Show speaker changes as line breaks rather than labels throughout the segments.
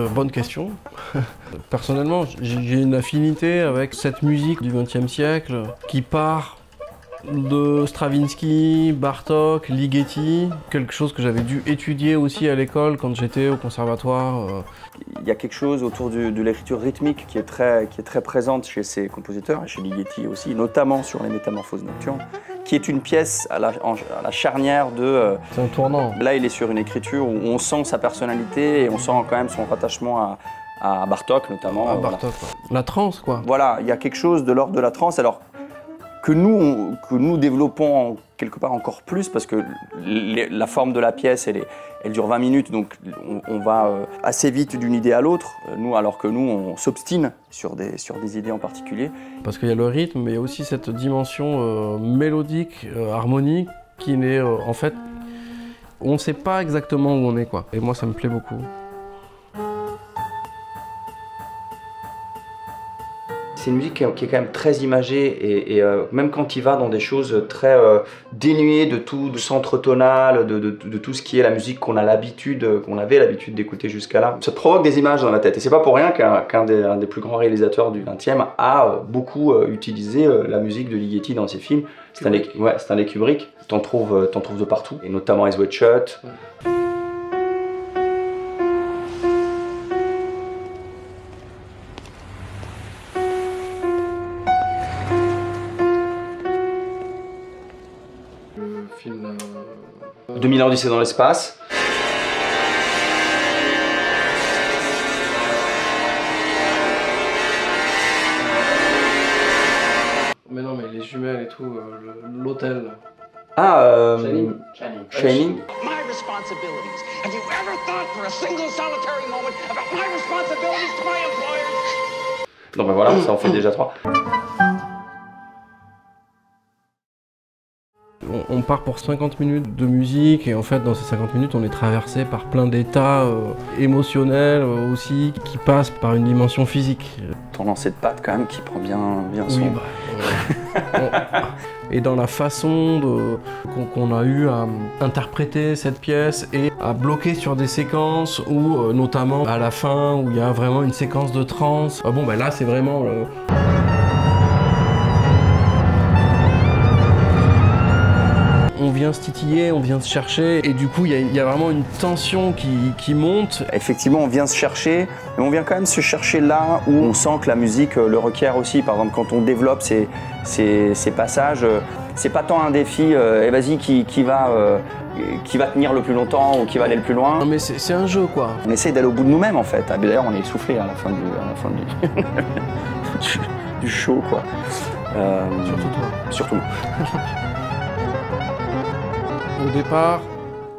Bonne question. Personnellement, j'ai une affinité avec cette musique du XXe siècle qui part de Stravinsky, Bartók, Ligeti, quelque chose que j'avais dû étudier aussi à l'école quand j'étais au conservatoire.
Il y a quelque chose autour de l'écriture rythmique qui est très présente chez ces compositeurs, et chez Ligeti aussi, notamment sur les Métamorphoses nocturnes, qui est une pièce à la charnière de...
C'est un tournant.
Là, il est sur une écriture où on sent sa personnalité et on sent quand même son rattachement à Bartók notamment.
À Bartók, quoi. La trance, quoi.
Voilà, il y a quelque chose de l'ordre de la trance. Alors, que nous développons quelque part encore plus, parce que la forme de la pièce, elle dure 20 minutes, donc on va assez vite d'une idée à l'autre, alors que nous, on s'obstine sur des idées en particulier.
Parce qu'il y a le rythme, mais il y a aussi cette dimension mélodique, harmonique, qui n'est en fait... On ne sait pas exactement où on est, quoi. Et moi, ça me plaît beaucoup.
C'est une musique qui est quand même très imagée et même quand il va dans des choses très dénuées de tout, du centre tonal, de tout ce qui est la musique qu'on avait l'habitude d'écouter jusqu'à là, ça provoque des images dans la tête. Et c'est pas pour rien qu'un des plus grands réalisateurs du XXe a beaucoup utilisé la musique de Ligeti dans ses films. Stanley Kubrick, t'en trouves de partout, et notamment Eyes Wide Shut. Ouais.
Le film...
2000 Odyssée dans l'espace.
Mais non, mais les jumelles et tout, l'hôtel.
Ah,
Shining.
My responsibilities. Have you ever thought for a single solitary moment about my responsibilities to my employers?
Donc ben voilà, ça en fait déjà 3.
On part pour 50 minutes de musique et en fait dans ces 50 minutes on est traversé par plein d'états émotionnels aussi qui passent par une dimension physique.
Ton lancer de patte quand même qui prend bien son...
Oui, et dans la façon qu'on a eu à interpréter cette pièce et à bloquer sur des séquences où notamment à la fin où il y a vraiment une séquence de trance. Bon ben là c'est vraiment... On vient se titiller, on vient se chercher, et du coup il y a vraiment une tension qui monte.
Effectivement, on vient se chercher, mais on vient quand même se chercher là où on sent que la musique le requiert aussi. Par exemple, quand on développe ces passages, c'est pas tant un défi, et vas-y, qui va tenir le plus longtemps ou qui va aller le plus loin.
Non mais c'est un jeu, quoi.
On essaye d'aller au bout de nous-mêmes en fait. D'ailleurs, on est essoufflé à la fin du show, quoi.
Surtout toi.
Surtout.
Au départ,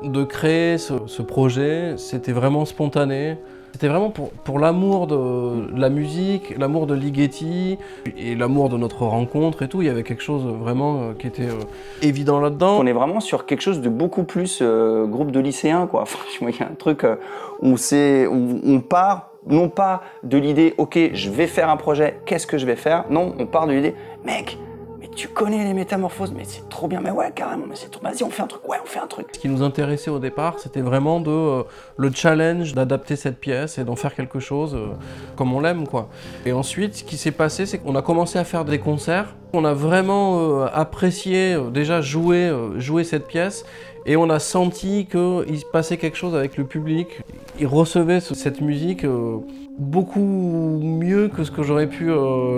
de créer ce projet, c'était vraiment spontané. C'était vraiment pour l'amour de la musique, l'amour de Ligeti et l'amour de notre rencontre et tout. Il y avait quelque chose vraiment qui était évident là-dedans.
On est vraiment sur quelque chose de beaucoup plus groupe de lycéens, quoi. Franchement, il y a un truc où on part non pas de l'idée « Ok, je vais faire un projet, qu'est-ce que je vais faire ?» Non, on part de l'idée « Mec, tu connais les Métamorphoses, mais c'est trop bien, mais ouais, carrément, mais c'est trop... Vas-y, on fait un truc, ouais, on fait un truc. »
Ce qui nous intéressait au départ, c'était vraiment le challenge d'adapter cette pièce et d'en faire quelque chose comme on l'aime, quoi. Et ensuite, ce qui s'est passé, c'est qu'on a commencé à faire des concerts. On a vraiment apprécié déjà jouer cette pièce et on a senti qu'il se passait quelque chose avec le public. Ils recevaient cette musique beaucoup mieux que ce que j'aurais pu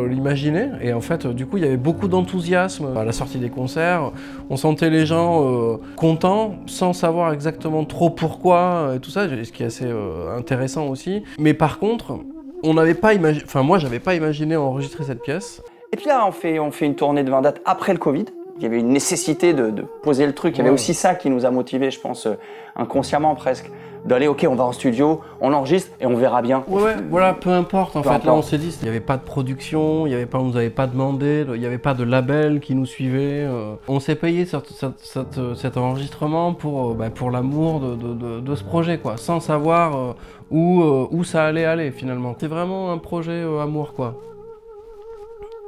l'imaginer. Et en fait, du coup, il y avait beaucoup d'enthousiasme à la sortie des concerts. On sentait les gens contents, sans savoir exactement trop pourquoi et tout ça, ce qui est assez intéressant aussi. Mais par contre, on n'avait pas imaginé, enfin moi, j'avais pas imaginé enregistrer cette pièce.
Et puis là, on fait une tournée de 20 dates après le Covid. Il y avait une nécessité de poser le truc. Il y avait aussi ça qui nous a motivés, je pense, inconsciemment presque. D'aller, ok, on va en studio, on enregistre et on verra bien.
Ouais, voilà, peu importe. En fait, là, on s'est dit, il n'y avait pas de production, on nous avait pas demandé, il n'y avait pas de label qui nous suivait. On s'est payé cet enregistrement pour l'amour de ce projet, quoi, sans savoir où ça allait aller finalement. C'est vraiment un projet amour, quoi.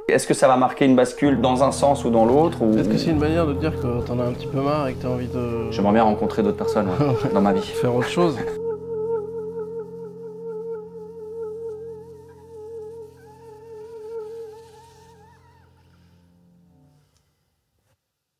Est-ce que ça va marquer une bascule dans un sens ou dans l'autre ou...
Est-ce que c'est une manière de dire que t'en as un petit peu marre et que t'as envie de...
J'aimerais bien rencontrer d'autres personnes dans ma vie.
Faire autre chose.